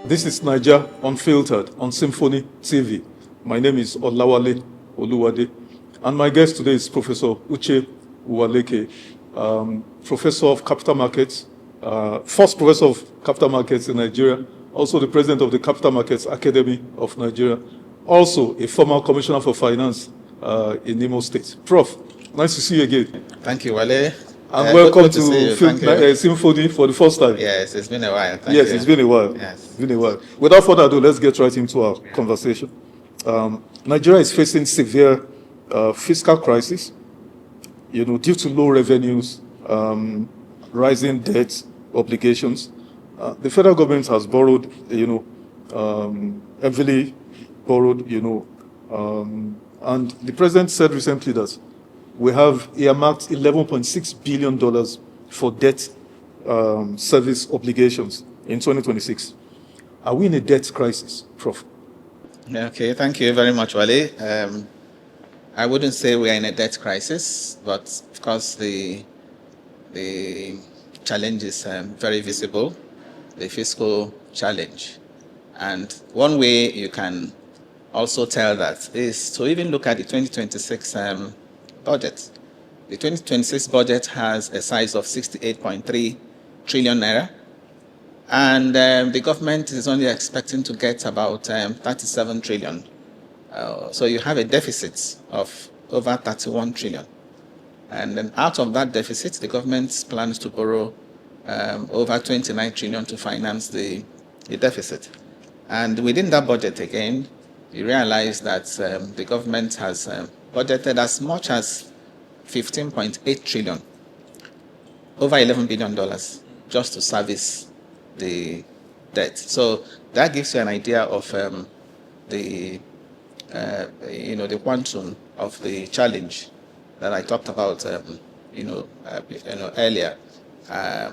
This is Naija Unfiltered on SYMFONI TV. My name is Olawale Oluwade, and my guest today is Professor Uche Uwaleke, Professor of Capital Markets, first Professor of Capital Markets in Nigeria, also the President of the Capital Markets Academy of Nigeria, also a former Commissioner for Finance in Imo State. Prof, nice to see you again. Thank you, Wale. And welcome to SYMFONI for the first time. Yes, it's been a while. Thank you. It's been a while. Yes. It's been a while. Without further ado, let's get right into our conversation. Nigeria is facing severe fiscal crisis, due to low revenues, rising debt obligations. The federal government has borrowed, heavily borrowed, and the president said recently that we have earmarked $11.6 billion for debt service obligations in 2026. Are we in a debt crisis, Prof? Okay, thank you very much, Wale. I wouldn't say we are in a debt crisis, but of course the challenge is very visible, the fiscal challenge. And one way you can also tell that is to even look at the 2026 budget. The 2026 budget has a size of 68.3 trillion naira, and the government is only expecting to get about 37 trillion. So you have a deficit of over 31 trillion. And then out of that deficit, the government plans to borrow over 29 trillion to finance the deficit. And within that budget, again, you realize that the government has budgeted as much as 15.8 trillion, over $11 billion, just to service the debt. So that gives you an idea of the quantum of the challenge that I talked about, earlier.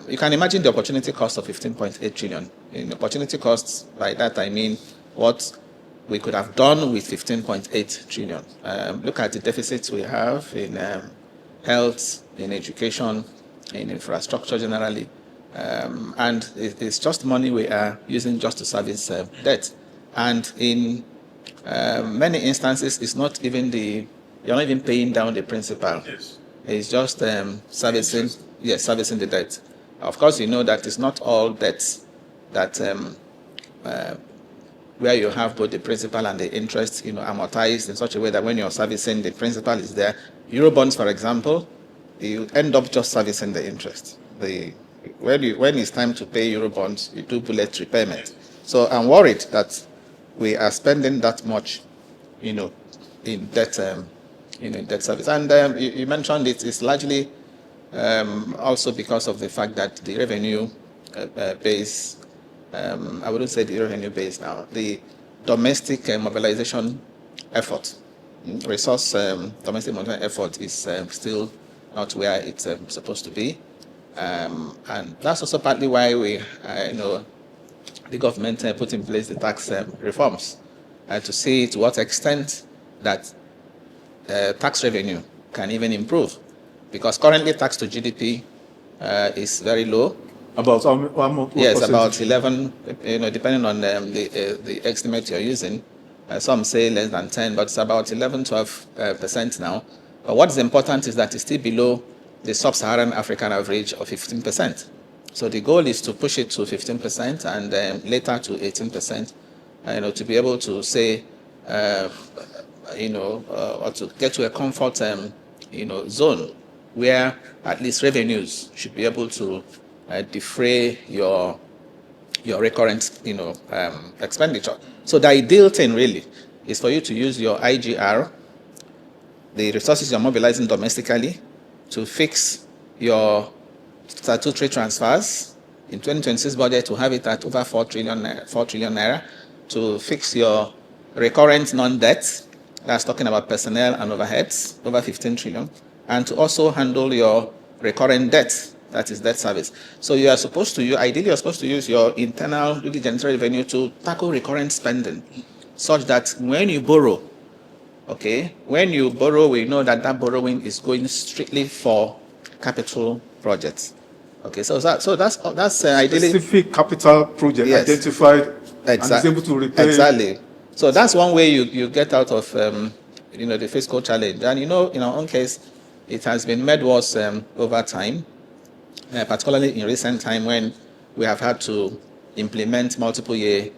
You can imagine the opportunity cost of 15.8 trillion. In opportunity costs, by that I mean what we could have done with 15.8 trillion. Look at the deficits we have in health, in education, in infrastructure generally. And it's just money we are using just to service debt. And in many instances, it's not even you're not even paying down the principal. Yes. It's just servicing the debt. Of course, you know that it's not all debts that where you have both the principal and the interest, amortized in such a way that when you're servicing, the principal is there. Eurobonds, for example, you end up just servicing the interest. When it's time to pay Eurobonds, you do bullet repayment. So I'm worried that we are spending that much, in debt, in debt service. And you mentioned it's largely also because of the fact that the revenue base. I wouldn't say the revenue base now. The domestic mobilization effort, domestic mobilization effort is still not where it's supposed to be, and that's also partly why the government put in place the tax reforms to see to what extent that tax revenue can even improve, because currently tax to GDP is very low. About yes, about 11, depending on the estimate you're using. Some say less than 10, but it's about 11-12% now. But what's important is that it's still below the sub-Saharan African average of 15%. So the goal is to push it to 15% and later to 18%, to be able to say, or to get to a comfort, zone where at least revenues should be able to defray your recurrent, expenditure. So the ideal thing really is for you to use your IGR, the resources you're mobilizing domestically, to fix your statutory transfers in 2026 budget, to have it at over 4 trillion naira, to fix your recurrent non-debt, that's talking about personnel and overheads, over 15 trillion, and to also handle your recurrent debt, that is debt service. So you are supposed to, ideally you're supposed to use your internal duty generated revenue to tackle recurrent spending, such that when you borrow, we know that borrowing is going strictly for capital projects. Okay, so that's ideally specific capital project, yes, identified and is able to repay. Exactly. So that's one way you get out of the fiscal challenge. And in our own case, it has been made worse over time, particularly in recent time when we have had to implement multiple year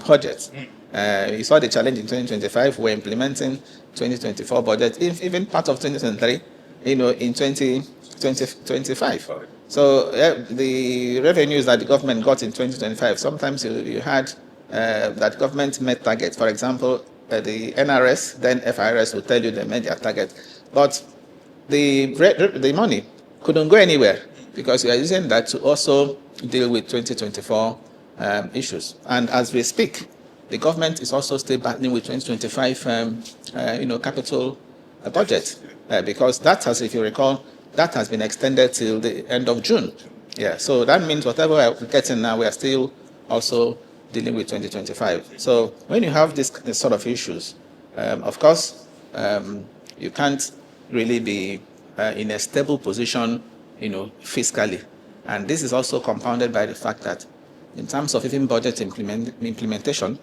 budgets. You saw the challenge in 2025. We're implementing 2024 budget, even part of 2023, in 2025. So the revenues that the government got in 2025, sometimes you had that government met target. For example, the NRS, then FIRS will tell you they met their target. But the money couldn't go anywhere because you are using that to also deal with 2024 issues. And as we speak, the government is also still battling with 2025 capital budget because that has, if you recall, that has been extended till the end of June. Yeah, so that means whatever we're getting now, we are still also dealing with 2025. So when you have this sort of issues, of course, you can't really be in a stable position, fiscally. And this is also compounded by the fact that in terms of even budget implementation,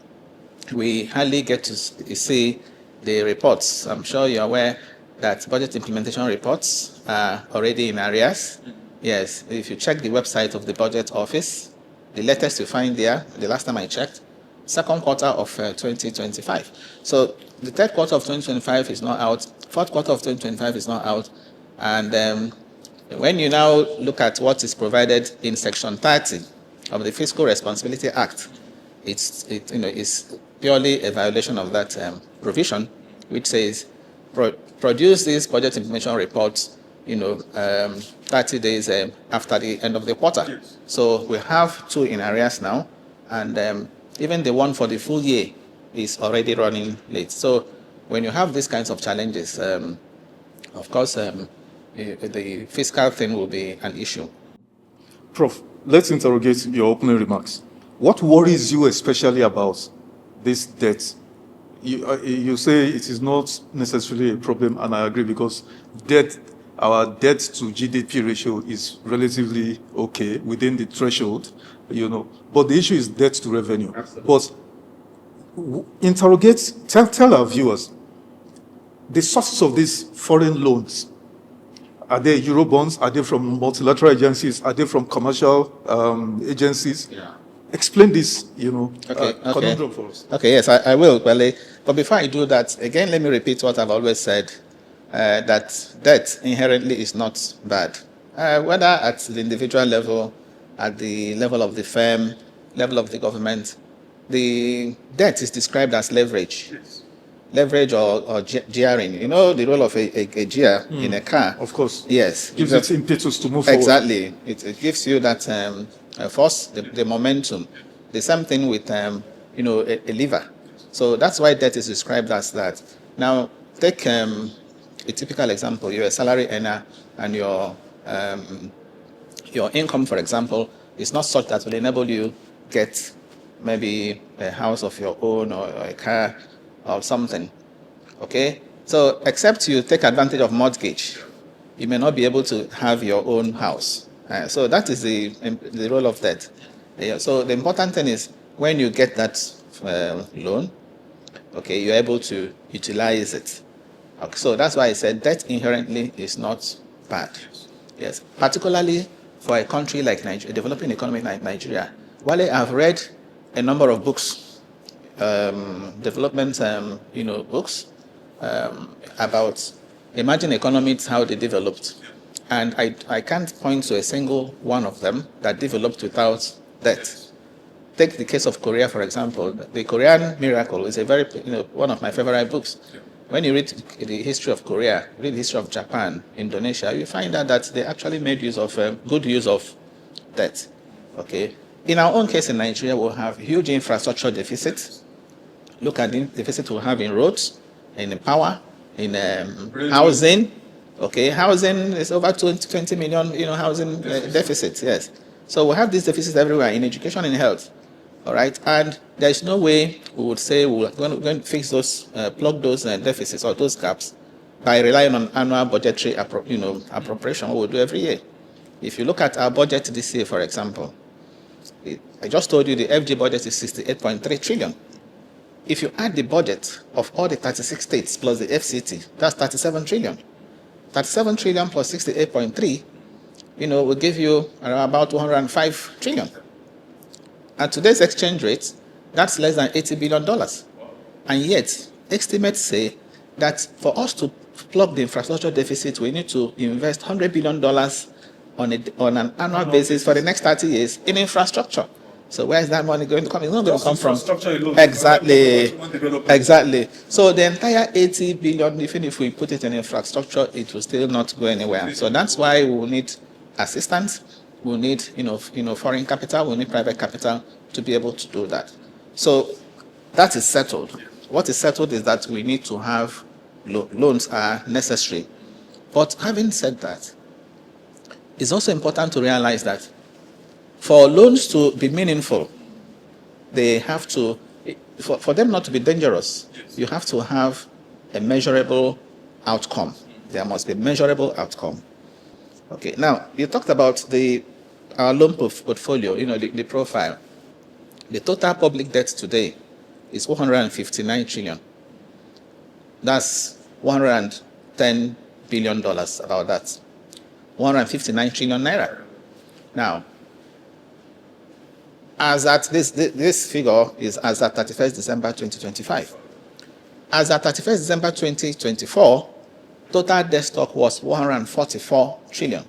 we hardly get to see the reports. I'm sure you're aware that budget implementation reports are already in arrears. Yes, if you check the website of the budget office, the latest you find there, the last time I checked, second quarter of 2025. So the third quarter of 2025 is not out, fourth quarter of 2025 is not out. And when you now look at what is provided in Section 30 of the Fiscal Responsibility Act, it's purely a violation of that provision, which says produce these budget implementation reports 30 days after the end of the quarter. Yes. So we have 2 in arrears now, and even the one for the full year is already running late. So when you have these kinds of challenges, of course, the fiscal thing will be an issue. Prof, let's interrogate your opening remarks. What worries you especially about this debt? You say it is not necessarily a problem, and I agree, because our debt to GDP ratio is relatively okay within the threshold, But the issue is debt to revenue. Absolutely. But tell our viewers the sources of these foreign loans. Are they Eurobonds? Are they from multilateral agencies? Are they from commercial agencies? Yeah. Explain this, conundrum for us. Okay, yes, I will, Wale. But before I do that, again, let me repeat what I've always said, that debt inherently is not bad. Whether at the individual level, at the level of the firm, level of the government, the debt is described as leverage. Yes. Leverage or gearing. The role of a gear in a car. Of course. Yes. Gives it impetus to move forward. Exactly. It gives you that force, the momentum. The same thing with, a lever. So that's why debt is described as that. Now, take a typical example. You're a salary earner, and your income, for example, is not such that will enable you get maybe a house of your own or a car or something. Okay? So except you take advantage of mortgage, you may not be able to have your own house. So that is the role of debt. So the important thing is when you get that loan, okay, you're able to utilize it. Okay, so that's why I said debt inherently is not bad. Yes, particularly for a country like Nigeria, a developing economy like Nigeria. While I've read a number of books, development, books about emerging economies, how they developed. And I can't point to a single one of them that developed without debt. Take the case of Korea, for example. The Korean Miracle is a very, one of my favorite books. When you read the history of Korea, read the history of Japan, Indonesia, you find out that they actually made use of good use of debt. Okay. In our own case in Nigeria, we'll have huge infrastructure deficits. Look at the deficit we'll have in roads, in power, in housing. Okay, housing is over 20 million, housing deficits. Yes. So we have these deficits everywhere in education and health. All right, and there is no way we would say we're going to fix those, plug those deficits or those gaps by relying on annual budgetary appropriation, what we do every year. If you look at our budget this year, for example, I just told you the FG budget is 68.3 trillion. If you add the budget of all the 36 states plus the FCT, that's 37 trillion. 37 trillion plus 68.3, will give you about 205 trillion. At today's exchange rate, that's less than $80 billion. And yet, estimates say that for us to plug the infrastructure deficit, we need to invest $100 billion on an annual basis for the next 30 years in infrastructure. So where is that money going to come? It's not going to come from. Exactly. So the entire 80 billion, even if we put it in infrastructure, it will still not go anywhere. So that's why we will need assistance. We'll need, foreign capital. We'll need private capital to be able to do that. So that is settled. What is settled is that we need to have loans are necessary. But having said that, it's also important to realize that for loans to be meaningful, they have to, for them not to be dangerous, you have to have a measurable outcome. There must be a measurable outcome. Okay, now, you talked about our loan portfolio, the profile. The total public debt today is $159 trillion. That's $110 billion, about that. 159 trillion naira. Now, as at this figure is as at 31st December 2025. As at 31st December 2024, total debt stock was 144 trillion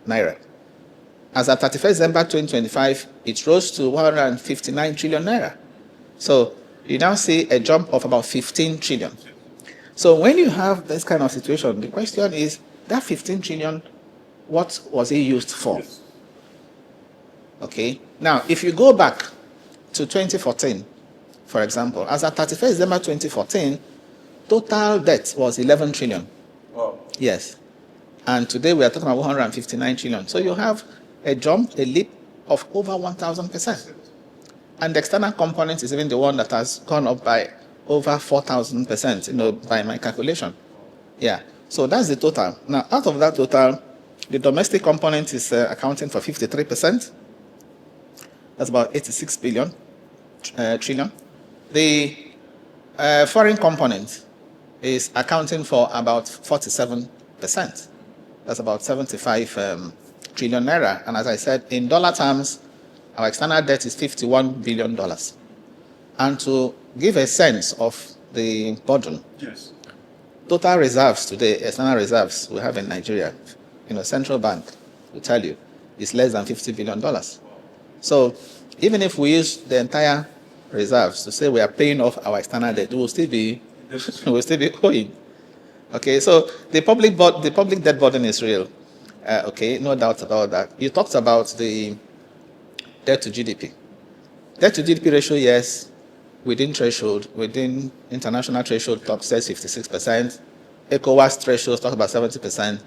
naira. As at 31st December 2025, it rose to 159 trillion naira. So you now see a jump of about 15 trillion. So when you have this kind of situation, the question is, that 15 trillion, what was it used for? Okay. Now, if you go back to 2014, for example, as at 31st December 2014, total debt was 11 trillion. Wow. Yes. And today we are talking about 159 trillion. So you have a jump, a leap of over 1,000%. And the external component is even the one that has gone up by over 4,000%, by my calculation. Yeah. So that's the total. Now, out of that total, the domestic component is accounting for 53%. That's about 86 billion trillion. The foreign component is accounting for about 47%. That's about 75 trillion naira. And as I said, in dollar terms, our external debt is $51 billion. And to give a sense of the burden, Yes. total reserves today, external reserves we have in Nigeria, central bank will tell you, is less than $50 billion. So even if we use the entire reserves to say we are paying off our external debt, we will still be owing. Okay, so the public debt burden is real. Okay, no doubt about that. You talked about the debt to GDP. Debt to GDP ratio, yes, within threshold, within international threshold, talk says 56%. ECOWAS threshold talk about 70%.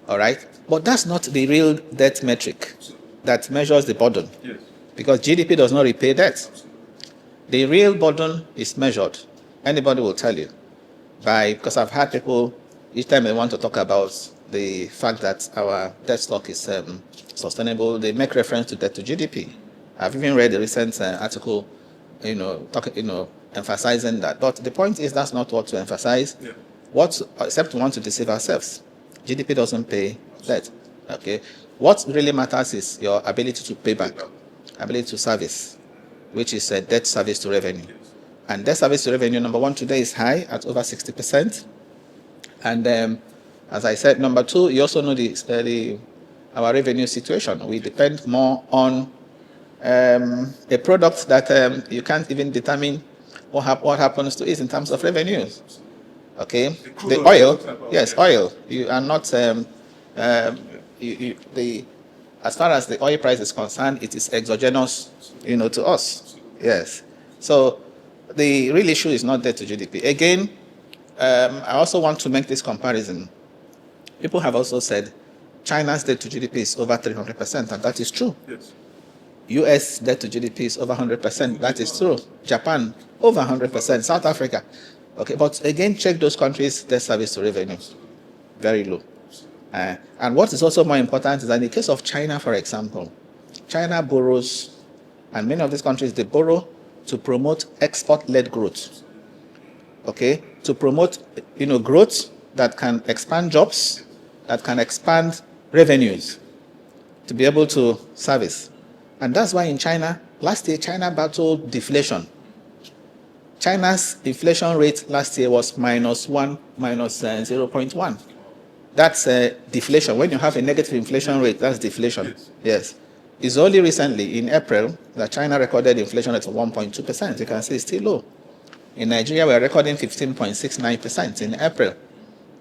All right, but that's not the real debt metric that measures the burden. Yes. Because GDP does not repay debt. The real burden is measured. Anybody will tell you because I've had people each time they want to talk about the fact that our debt stock is sustainable, they make reference to debt to GDP. I've even read a recent article, emphasizing that. But the point is that's not what to emphasize. Yeah. Except we want to deceive ourselves. GDP doesn't pay debt. Okay. What really matters is your ability to pay back, ability to service, which is debt service to revenue. And debt service to revenue, number one, today is high at over 60%. And as I said, number two, you also know our revenue situation. We depend more on a product that you can't even determine what happens to it in terms of revenues. Okay, the oil, yes, oil. You are not as far as the oil price is concerned, it is exogenous, to us. Yes. So the real issue is not debt to GDP. Again, I also want to make this comparison. People have also said China's debt to GDP is over 300%, and that is true. Yes. US debt to GDP is over 100%. That is true. Japan, over 100%. South Africa. Okay, but again, check those countries' debt service to revenue. Very low. And what is also more important is that in the case of China, for example, China borrows, and many of these countries, they borrow to promote export-led growth. Okay? To promote, growth that can expand jobs, that can expand revenues, to be able to service. And that's why in China, last year, China battled deflation. China's inflation rate last year was minus 0.1. That's deflation. When you have a negative inflation rate, that's deflation. Yes. It's only recently, in April, that China recorded inflation rate of 1.2%. You can see it's still low. In Nigeria, we are recording 15.69% in April.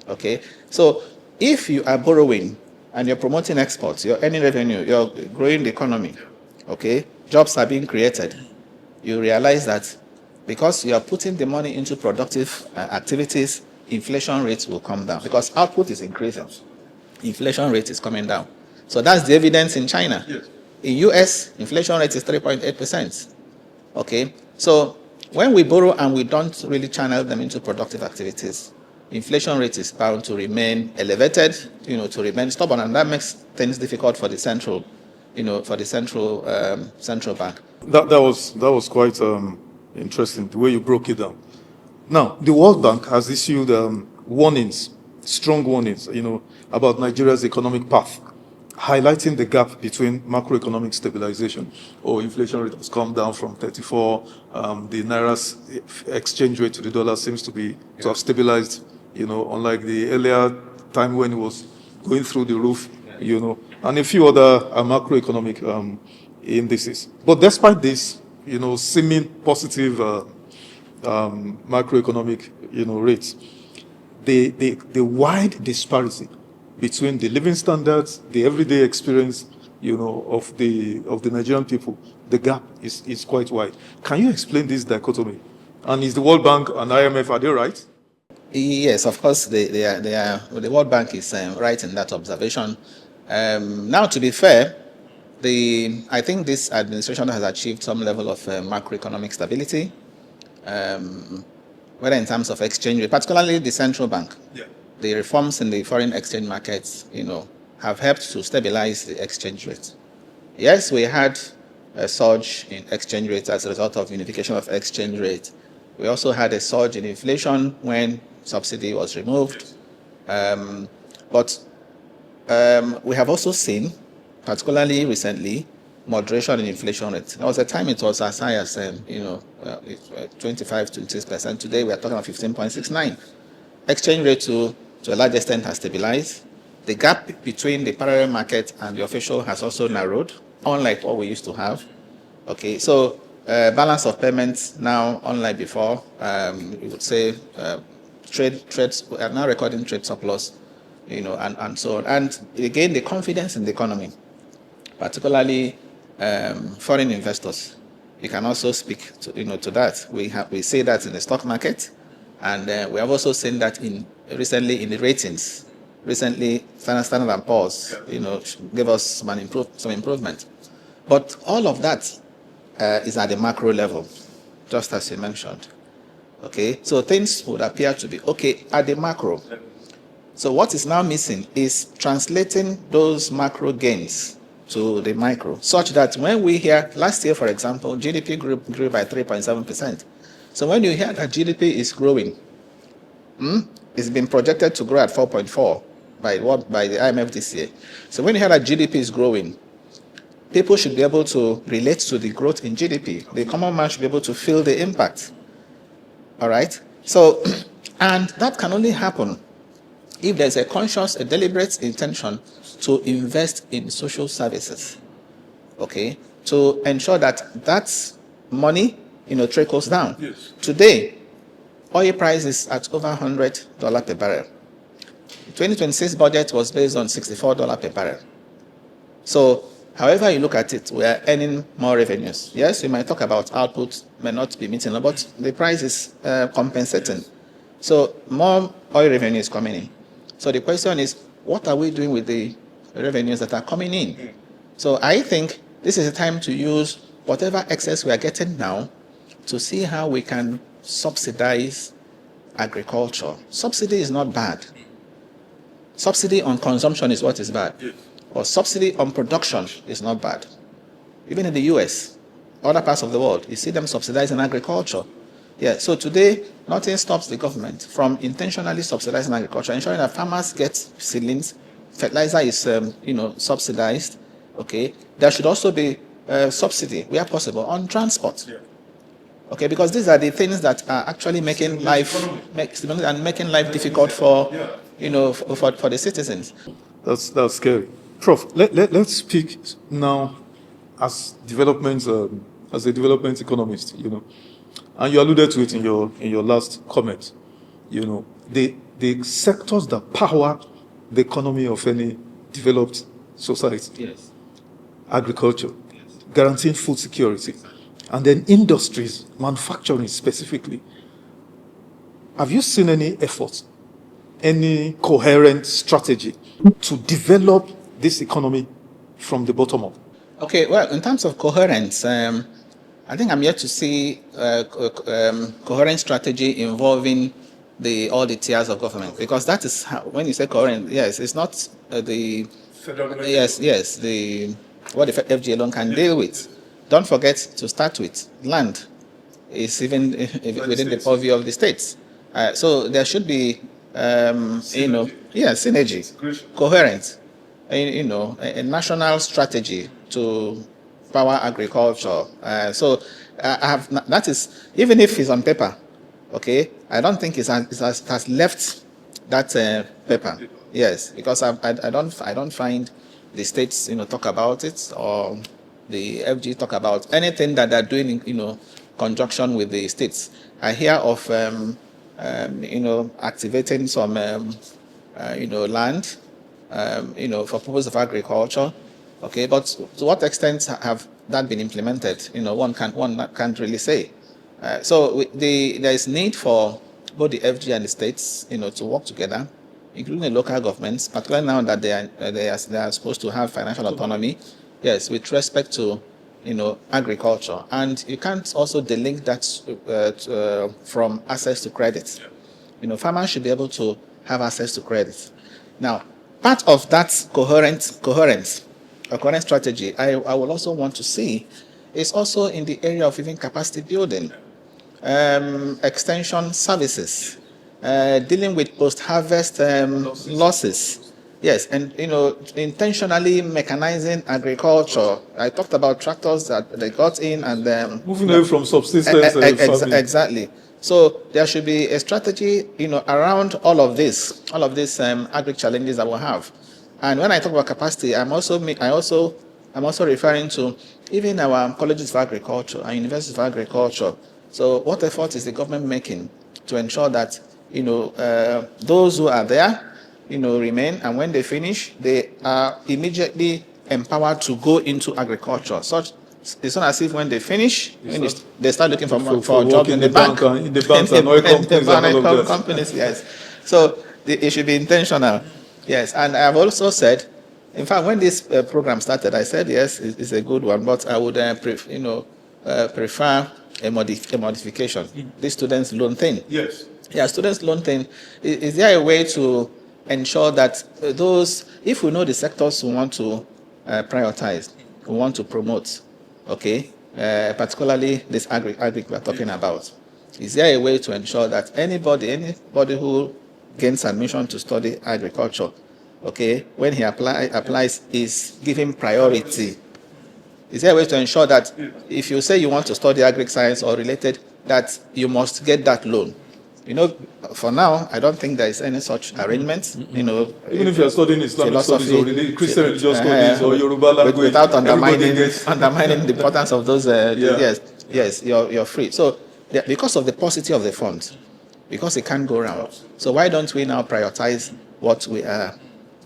Okay? So if you are borrowing and you're promoting exports, you're earning revenue, you're growing the economy, okay, jobs are being created, you realize that because you are putting the money into productive activities, inflation rates will come down because output is increasing. Inflation rate is coming down. So that's the evidence in China. Yes. In US, inflation rate is 3.8%. Okay? So when we borrow and we don't really channel them into productive activities, inflation rate is bound to remain elevated, to remain stubborn, and that makes things difficult for the central, central bank. That was quite interesting, the way you broke it down. Now, the World Bank has issued warnings, strong warnings, about Nigeria's economic path, highlighting the gap between macroeconomic stabilization, inflation rate has come down from 34, the Naira's exchange rate to the dollar seems to have stabilized, unlike the earlier time when it was going through the roof, and a few other macroeconomic indices. But despite this, seeming positive macroeconomic, rates, the wide disparity between the living standards, the everyday experience, of the Nigerian people, the gap is quite wide. Can you explain this dichotomy? And is the World Bank and IMF, are they right? Yes, of course, they are. The World Bank is right in that observation. Now, to be fair, I think this administration has achieved some level of macroeconomic stability, whether in terms of exchange rate, particularly the central bank. Yeah. The reforms in the foreign exchange markets, have helped to stabilize the exchange rate. Yes, we had a surge in exchange rates as a result of unification of exchange rate. We also had a surge in inflation when subsidy was removed. But we have also seen, particularly recently, moderation in inflation rate. There was a time it was as high as 25 to 26%. Today we are talking about 15.69. Exchange rate to a large extent has stabilized. The gap between the parallel market and the official has also narrowed, unlike what we used to have. Okay, so balance of payments now, unlike before, you would say trades are now recording trade surplus, and so on. And again, the confidence in the economy, particularly foreign investors, you can also speak to that. We see that in the stock market, and we have also seen that recently in the ratings. Recently, Standard & Poor's, gave us some improvement. But all of that is at the macro level, just as you mentioned. Okay, so things would appear to be okay at the macro. So what is now missing is translating those macro gains to the micro, such that when we hear, last year, for example, GDP grew by 3.7%. So when you hear that GDP is growing, it's been projected to grow at 4.4 by the IMF this year. So when you hear that GDP is growing, people should be able to relate to the growth in GDP. The common man should be able to feel the impact. All right? So, and that can only happen if there's a conscious, a deliberate intention to invest in social services, okay, to ensure that that money, trickles down. Yes. Today, oil price is at over $100 per barrel. The 2026 budget was based on $64 per barrel. So, however you look at it, we are earning more revenues. Yes, we might talk about output may not be meeting, but the price is compensating. So, more oil revenue is coming in. So the question is, what are we doing with the revenues that are coming in? So I think this is a time to use whatever excess we are getting now to see how we can subsidize agriculture. Subsidy is not bad. Subsidy on consumption is what is bad. Or subsidy on production is not bad. even in the US, other parts of the world, you see them subsidizing agriculture. Yeah, so today, nothing stops the government from intentionally subsidizing agriculture, ensuring that farmers get seedlings, fertilizer is, subsidized. Okay, there should also be subsidy, where possible, on transport. Yeah. Okay, because these are the things that are actually making life difficult for for the citizens. That's scary. Prof, let's speak now as as a development economist, and you alluded to it in your last comment. The sectors that power the economy of any developed society. Yes. Agriculture, yes. Guaranteeing food security, and then industries, manufacturing specifically. Have you seen any efforts, any coherent strategy to develop this economy from the bottom up? Okay, well, in terms of coherence, I think I'm yet to see coherent strategy involving all the tiers of government, because that is how, when you say coherent, yes, it's not the what the FG alone can deal with. Don't forget to start with land is even within the purview of the states. So there should be synergy, coherent, a national strategy to power agriculture. That is, even if it's on paper, okay, I don't think it has left that paper. Yes, because I don't find the states talk about it, or the FG talk about anything that they're doing in conjunction with the states. I hear of activating some land for purpose of agriculture. Okay, but to what extent have that been implemented? One can't really say. So there is need for both the FG and the states, to work together, including the local governments, particularly now that they are supposed to have financial autonomy. Yes, with respect to agriculture, and you can't also delink that from access to credit. Farmers should be able to have access to credit. Now, part of that coherent strategy, I will also want to see is also in the area of even capacity building, extension services, dealing with post-harvest losses. Yes, and intentionally mechanizing agriculture. I talked about tractors that they got in, and moving away from subsistence. Exactly. So there should be a strategy, around all of this agri challenges that we have. And when I talk about capacity, I'm also referring to even our colleges of agriculture and universities of agriculture. So what effort is the government making to ensure that those who are there remain, and when they finish, they are immediately empowered to go into agriculture. Such it's not as if when they finish, they start looking for jobs in the bank, in the banks and oil companies and all of that. Companies, yes. So it should be intentional. Yes, and I've also said, in fact, when this program started, I said yes, it's a good one, but I would prefer a modification. The students' loan thing. Yes. Yeah, students' loan thing. Is there a way to ensure that if we know the sectors we want to prioritize, we want to promote, okay, particularly this agri we're talking about, is there a way to ensure that anybody who gains admission to study agriculture, okay, when he applies, is given priority? Is there a way to ensure that if you say you want to study agri science or related, that you must get that loan? For now, I don't think there is any such arrangement. Even if you are studying Islamic studies or Christian religious studies or Yoruba language, without undermining the importance of those, yes, you're free. So, because of the paucity of the funds, because it can't go around. So why don't we now prioritize what we are?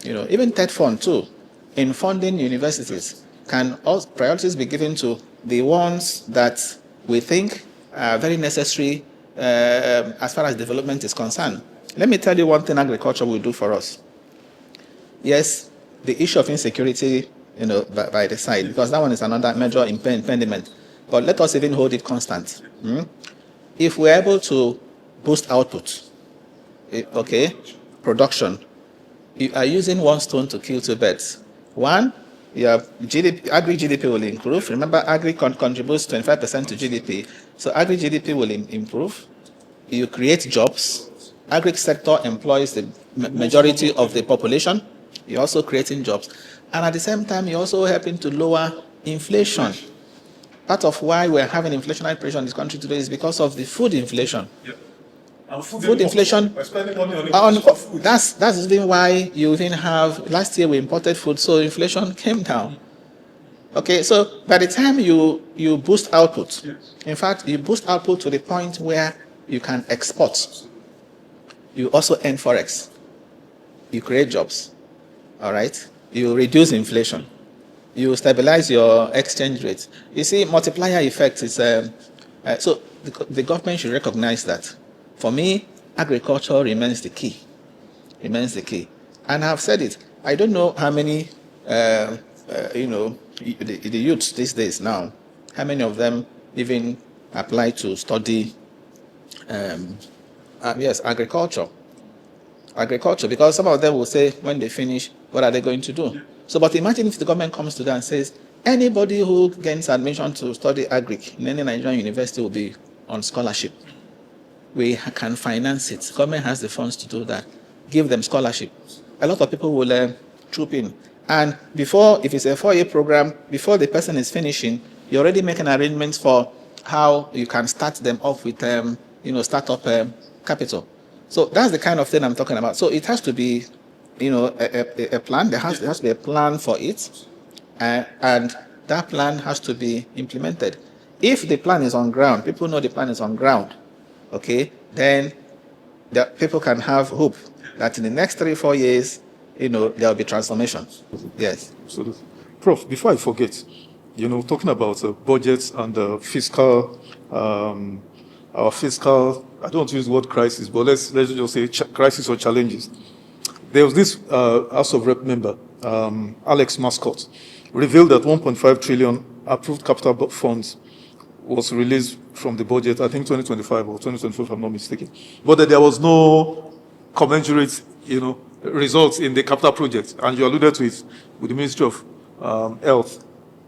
Even TED fund too, in funding universities, can also priorities be given to the ones that we think are very necessary as far as development is concerned? Let me tell you one thing agriculture will do for us. Yes, the issue of insecurity, by the side, because that one is another major impediment. But let us even hold it constant. If we're able to boost output, production, you are using one stone to kill two birds. One, your GDP, agri GDP will improve. Remember, agri contributes 25% to GDP, so agri GDP will improve. You create jobs. Agri sector employs the majority of the population. You're also creating jobs, and at the same time, you're also helping to lower inflation. Part of why we're having inflationary pressure in this country today is because of the food inflation. Yeah. And Food inflation. We're spending money on food. That's the reason why you even have, last year we imported food, so inflation came down. Okay, so by the time you boost output, in fact, you boost output to the point where you can export. You also earn forex. You create jobs. All right. You reduce inflation. You stabilize your exchange rate. You see, multiplier effect is so the government should recognize that. For me, agriculture remains the key. Remains the key. And I've said it. I don't know how many, the youths these days now, how many of them even apply to study, agriculture. Agriculture, because some of them will say when they finish, what are they going to do? So, but imagine if the government comes to them and says, anybody who gains admission to study agric in any Nigerian university will be on scholarship. We can finance it. Government has the funds to do that. Give them scholarship. A lot of people will troop in. And before, if it's a 4-year program, before the person is finishing, you're already making arrangements for how you can start them off with, startup capital. So that's the kind of thing I'm talking about. So it has to be, a plan. There has to be a plan for it, and that plan has to be implemented. If the plan is on ground, people know the plan is on ground, okay, then the people can have hope that in the next 3-4 years, there will be transformation. Yes. Absolutely. Prof, before I forget, talking about budgets and fiscal, our fiscal, I don't want to use the word crisis, but let's just say crisis or challenges. There was this House of Rep member, Alex Mascot, revealed that 1.5 trillion approved capital funds was released from the budget, I think 2025 or 2024, if I'm not mistaken. But that there was no commensurate, results in the capital project. And you alluded to it with the Ministry of Health.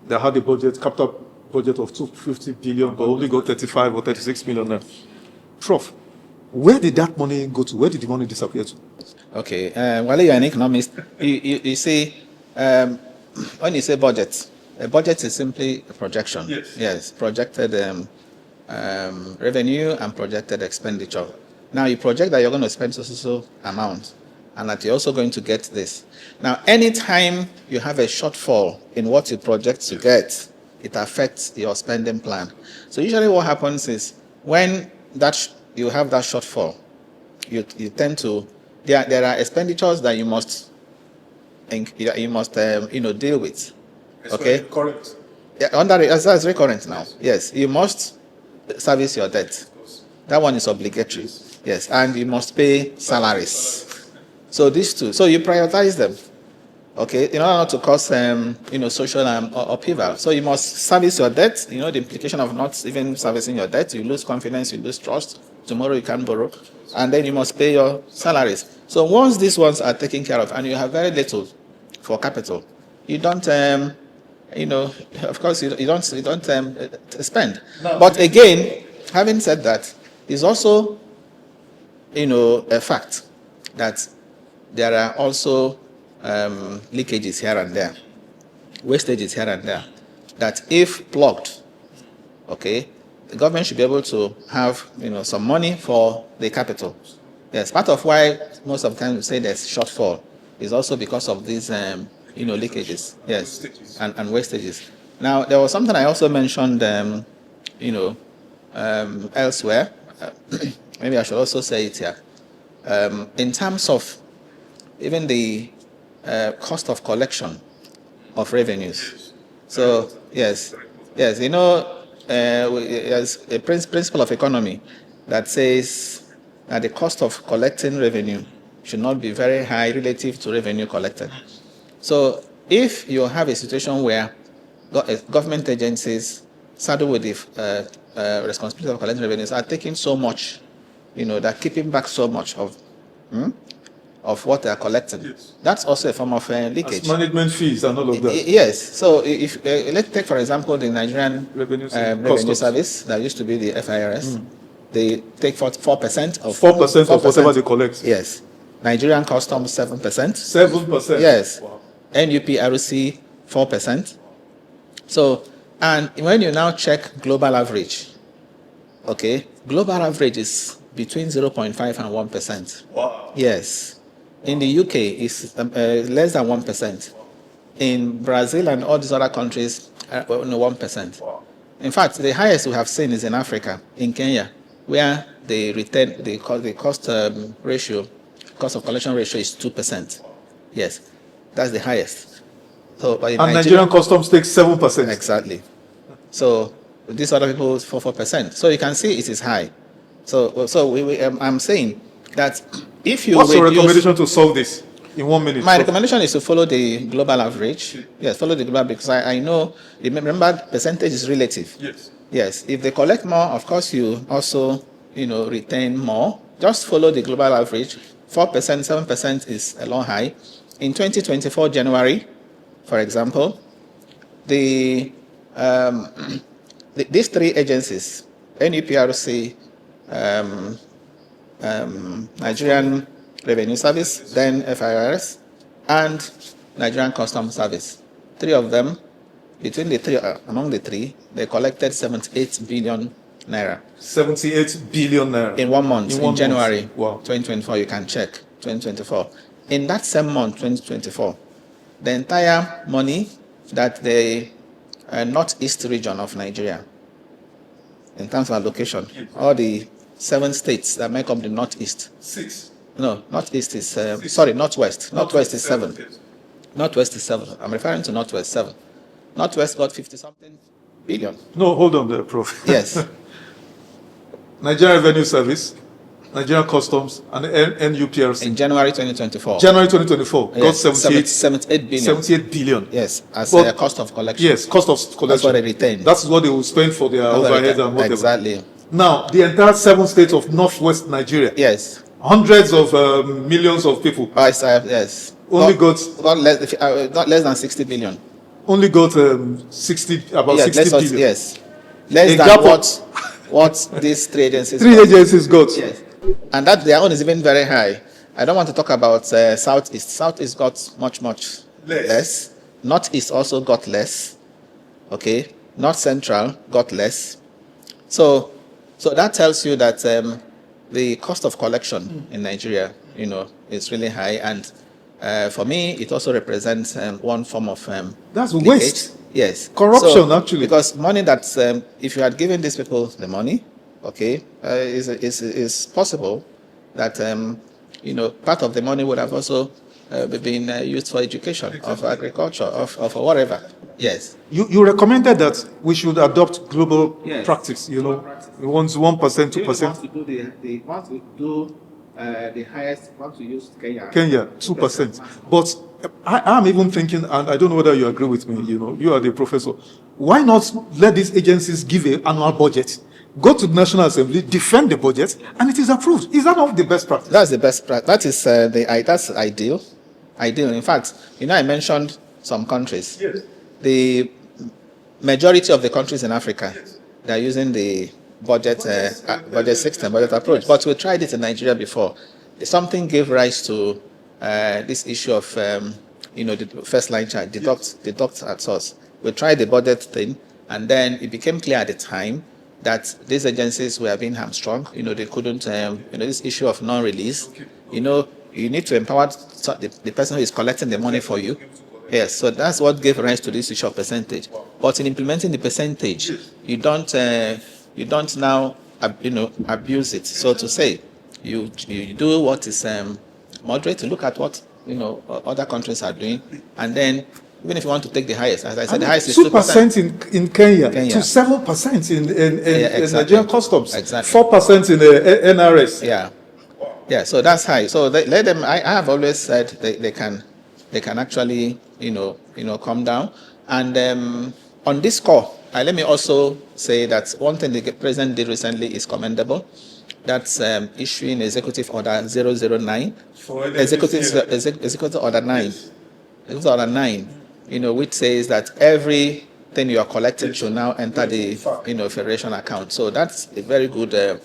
They had a capital budget of 250 billion, but only got 35 or 36 million now. Prof, where did that money go to? Where did the money disappear to? Okay, while you're an economist, you see, when you say budget, a budget is simply a projection. Yes, projected revenue and projected expenditure. Now you project that you're going to spend so amount, and that you're also going to get this. Now, anytime you have a shortfall in what you project to get, it affects your spending plan. So usually what happens is when you have that shortfall, you tend to, there are expenditures that you must deal with. Okay? Correct. Yeah, that's recurrent now. Yes, you must service your debt. That one is obligatory. Yes, and you must pay salaries. So these two. So you prioritize them. Okay, in order not to cause social upheaval. So you must service your debt. The implication of not even servicing your debt, you lose confidence, you lose trust. Tomorrow you can't borrow, and then you must pay your salaries. So once these ones are taken care of, and you have very little for capital, you don't, of course, you don't spend. No. But again, having said that, it's also, a fact that there are also leakages here and there, wastages here and there, that if plugged, okay, the government should be able to have, some money for the capital. Yes, part of why most of the time we say there's shortfall is also because of these, leakages. Yes, and wastages. Now, there was something I also mentioned, elsewhere. Maybe I should also say it here. In terms of even the cost of collection of revenues. So, yes, there's a principle of economy that says that the cost of collecting revenue should not be very high relative to revenue collected. So if you have a situation where government agencies saddled with the responsibility of collecting revenues are taking so much, they're keeping back so much of of what they are collecting. Yes. That's also a form of leakage. As management fees and all of that. Yes. So if let's take, for example, the Nigerian Revenue Service that used to be the FIRS. They take 4% of 4% of whatever they collect. Yes. Nigerian Customs 7%. 7%. Yes. Wow. NUPRC 4%. So, and when you now check global average, okay, global average is between 0.5 and 1%. Wow. Yes. In the UK, it's less than 1%. In Brazil and all these other countries, only 1%. Wow. In fact, the highest we have seen is in Africa, in Kenya, where the cost of collection ratio is 2%. Yes, that's the highest. So, but in And Nigerian Customs takes 7%. Exactly. So these other people 4%. So you can see it is high. So I'm saying that if you What's your recommendation to solve this in 1 minute? My recommendation is to follow the global average. Yes, follow the global, because I know, remember, percentage is relative. Yes. Yes, if they collect more, of course, you also, retain more. Just follow the global average. 4%, 7% is a long high. In 2024 January, for example, these three agencies, NUPRC, Nigerian Revenue Service, then FIRS, and Nigerian Customs Service. Three of them, among the three, they collected 78 billion naira. 78 billion naira. In 1 month, in January Wow. 2024, you can check, 2024. In that same month, 2024, the entire money that the northeast region of Nigeria, in terms of allocation, all the 7 states that make up the northeast. 6. No, northeast is, northwest. Northwest is 7. Northwest is 7. I'm referring to northwest, 7. Northwest got 50-something billion. No, hold on there, Prof. Yes. Nigerian Revenue Service, Nigerian Customs, and NUPRC. In January 2024. January 2024, got Yes, 78 billion. 78 billion. Yes, as a cost of collection. Yes, cost of collection. That's what they retain. That's what they will spend for their overheads and whatever. Exactly. Now, the entire 7 states of northwest Nigeria, Yes. hundreds of millions of people, Yes. only Not less than 60 billion. only got 60 billion. Yes. Less A than gap of- what these three agencies Three got. agencies got. Yes. And that their own is even very high. I don't want to talk about Southeast. Southeast got much less. Northeast also got less. Okay. North Central got less. So that tells you that the cost of collection in Nigeria, is really high. And for me, it also represents one form of That's leakage. waste. Yes. Corruption, actually. Because money that, if you had given these people the money, okay, is possible that, part of the money would have also been used for education, of agriculture, of whatever. Yes. You recommended that we should adopt global Yes. practice, We want 1%, 2%. Want to do the highest, want to use Kenya. Kenya, 2%. But I'm even thinking, and I don't know whether you agree with me, you are the professor. Why not let these agencies give an annual budget, go to the National Assembly, defend the budget, and it is approved? Is that not the best practice? That's the best practice. That is that's ideal. Ideal. In fact, I mentioned some countries. Yes. The majority of the countries in Africa, they are using the budget system, budget approach. But we tried it in Nigeria before. Something gave rise to this issue of, the first line charge, deduct at source. We tried the budget thing, and then it became clear at the time that these agencies were being hamstrung. They couldn't, this issue of non-release. You need to empower the person who is collecting the money for you. Yes, so that's what gave rise to this issue of percentage. But in implementing the percentage, you don't now, abuse it. So to say, you do what is moderate. Look at what other countries are doing, and then even if you want to take the highest, as I said, the highest is 2% in Kenya, to 7% in Nigerian Customs, Exactly. 4% in the NRS. Yeah. So that's high. So let them. I have always said they can actually come down. And on this score, let me also say that one thing the president did recently is commendable. That's issuing Executive Order 009, Executive Order 9, Executive Order 9, which says that everything you are collecting should now enter the, federation account. So that's a very good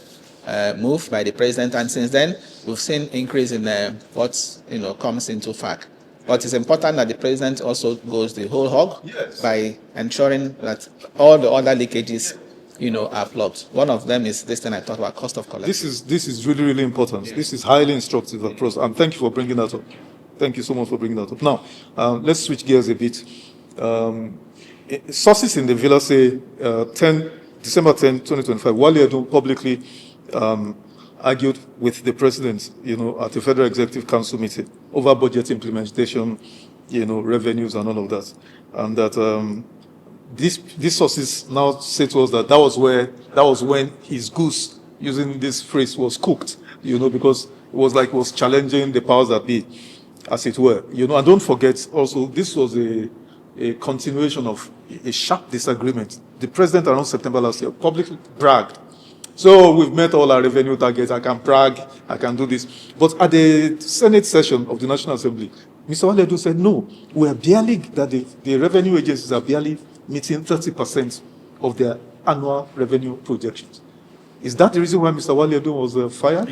move by the president. And since then, we've seen increase in what, comes into fact. But it's important that the president also goes the whole hog by ensuring that all the other leakages, are plugged. One of them is this thing I talked about, cost of collection. This is really, really important. Yes. This is highly instructive approach, and thank you for bringing that up. Thank you so much for bringing that up. Now, let's switch gears a bit. Sources in the Villa say December 10, 2025, Wale Edun publicly argued with the president, at the Federal Executive Council meeting over budget implementation, revenues and all of that, and that these sources now say to us that that was when his goose, using this phrase, was cooked, because it was like it was challenging the powers that be, as it were, and don't forget also this was a continuation of a sharp disagreement. The president around September last year publicly bragged, so we've met all our revenue targets, I can brag, I can do this. But at the Senate session of the National Assembly, Mr. Wale Edun said, no, we are barely, that the revenue agencies are barely meeting 30% of their annual revenue projections. Is that the reason why Mr. Wale Edun was fired?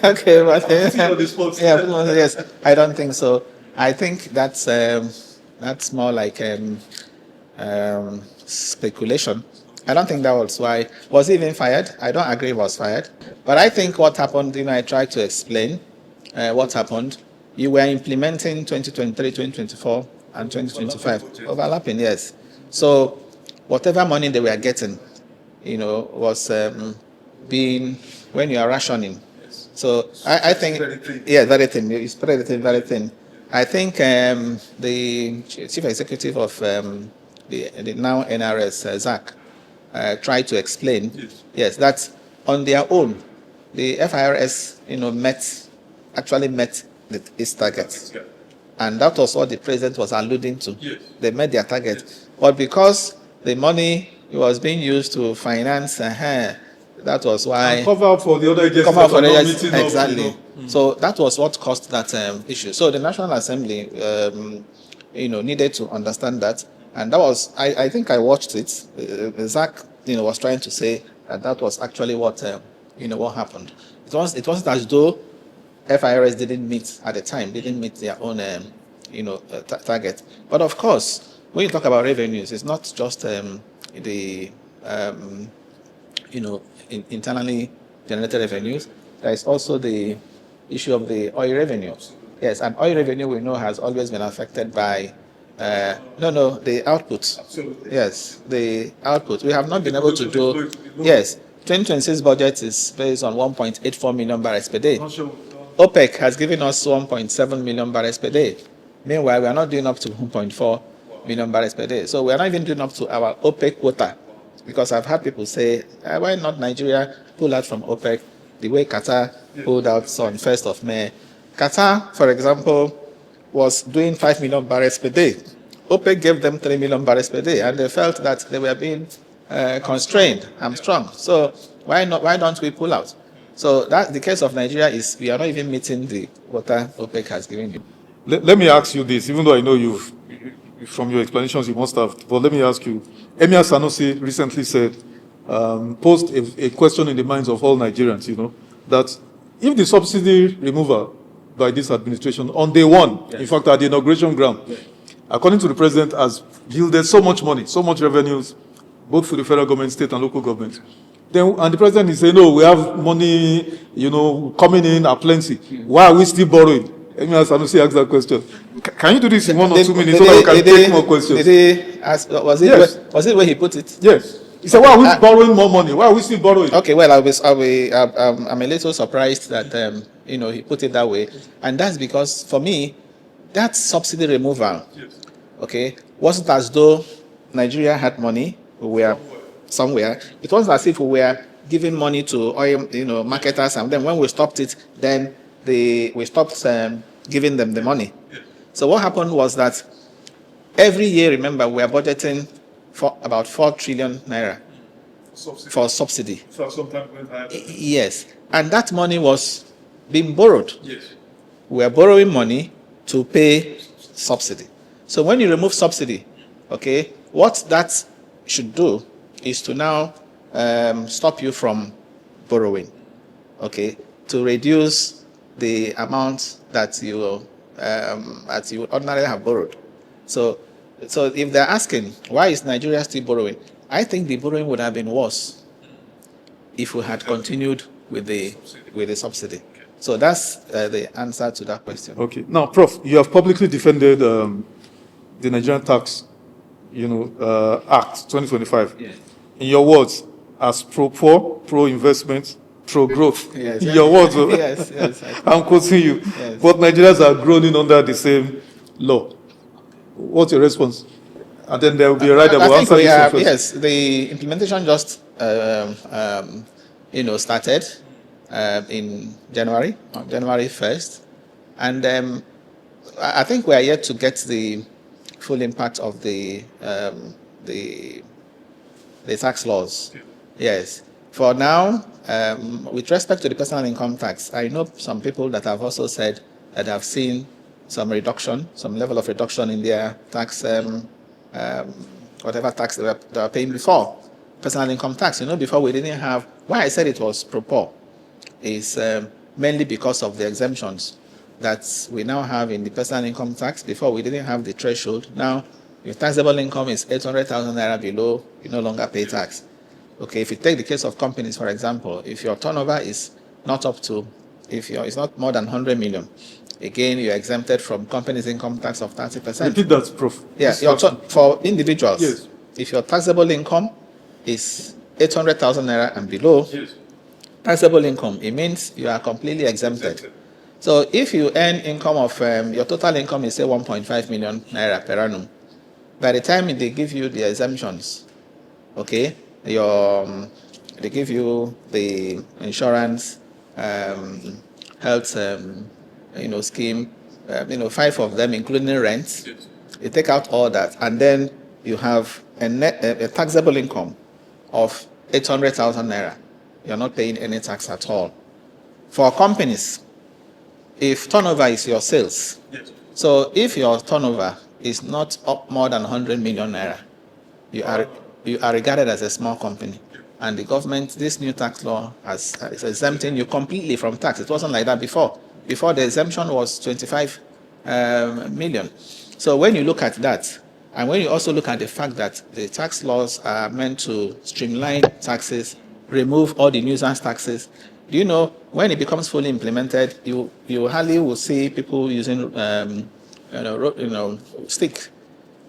Okay, but yes, I don't think so. I think that's more like speculation. I don't think that was why. Was he even fired? I don't agree he was fired. But I think what happened, I tried to explain what happened. You were implementing 2023, 2024, and 2025. Overlapping, yes. So whatever money they were getting, was being, when you are rationing. So I think, very thin. You spread it very thin. I think the chief executive of the now NRS, Zach, tried to explain, yes, that on their own, the FIRS, actually met its target. And that was what the president was alluding to. Yes. They met their target. But because the money was being used to finance, that was why... And cover up for the other agencies. Exactly. So that was what caused that issue. So the National Assembly, needed to understand that. And that was, I think I watched it. Zach, was trying to say that was actually what, what happened. It wasn't as though FIRS didn't meet at the time, didn't meet their own, target. But of course, when you talk about revenues, it's not just the, internally generated revenues. There is also the issue of the oil revenues. Yes, and oil revenue we know has always been affected by the output. Absolutely. Yes, the output. We have not been able to do. Yes, 2026 budget is based on 1.84 million barrels per day. OPEC has given us 1.7 million barrels per day. Meanwhile, we are not doing up to 1.4 million barrels per day. So we are not even doing up to our OPEC quota. Because I've had people say, why not Nigeria pull out from OPEC the way Qatar pulled out on 1st of May? Qatar, for example, was doing 5 million barrels per day. OPEC gave them 3 million barrels per day, and they felt that they were being constrained, hamstrung. So why don't we pull out? So that's the case of Nigeria. Is we are not even meeting the quota OPEC has given you. Let me ask you this, even though I know from your explanations you must have, but let me ask you. Emir Sanusi recently said, posed a question in the minds of all Nigerians, that if the subsidy removal by this administration on day one, in fact, at the inauguration ground, according to the president, has yielded so much money, so much revenues, both for the federal government, state and local government. And the president is saying, no, we have money, coming in at plenty. Why are we still borrowing? Emir Sanusi asked that question. Can you do this in 1 or 2 minutes so that we can take more questions? Was it where he put it? Yes. He said, why are we borrowing more money? Why are we still borrowing? Okay, well, I'm a little surprised that, he put it that way. And that's because, for me, that subsidy removal, okay, wasn't as though Nigeria had money, we were somewhere. It wasn't as if we were giving money to oil, marketers, and then when we stopped it, then we stopped giving them the money. So what happened was that every year, remember, we are budgeting for about 4 trillion naira. for subsidy. So sometimes when Yes, and that money was being borrowed. yes. We are borrowing money to pay subsidy. So when you remove subsidy, okay, what that should do is to now stop you from borrowing, okay, to reduce the amount that you ordinarily have borrowed. So if they're asking why is Nigeria still borrowing, I think the borrowing would have been worse if we had continued with the subsidy. So that's the answer to that question. Okay. Now, Prof, you have publicly defended the Nigerian Tax, Act 2025. Yes. In your words, as pro-poor, pro-investment, pro-growth. Yes. In your words, Yes. I'm quoting you. Yes. But Nigerians are groaning under the same law. What's your response? And then there will be a right that will answer this one first. Yes, the implementation just started in January, on January 1st, and I think we are yet to get the full impact of the tax laws. Yes. For now, with respect to the personal income tax, I know some people that have also said that have seen some reduction, some level of reduction in their tax, whatever tax they were paying before. Personal income tax, before we didn't have, why I said it was pro-poor is mainly because of the exemptions that we now have in the personal income tax. Before we didn't have the threshold. Now, if taxable income is 800,000 naira below, you no longer pay tax. Okay, if you take the case of companies, for example, if your turnover is not up to, it's not more than 100 million, again, you're exempted from companies' income tax of 30%. Repeat that, Prof. Yeah, for individuals, yes. If your taxable income is 800,000 naira and below, Yes. taxable income, it means you are completely exempted. So if you earn income of, your total income is say 1.5 million naira per annum, by the time they give you the exemptions, okay, they give you the insurance, health, scheme, 5 of them, including rent. Yes. You take out all that, and then you have a taxable income of 800,000 naira. You're not paying any tax at all. For companies, if turnover is your sales, Yes. so if your turnover is not up more than 100 million naira, you are regarded as a small company. And the government, this new tax law is exempting you completely from tax. It wasn't like that before. Before, the exemption was 25 million. So when you look at that, and when you also look at the fact that the tax laws are meant to streamline taxes, remove all the nuisance taxes, do you know when it becomes fully implemented, you hardly will see people using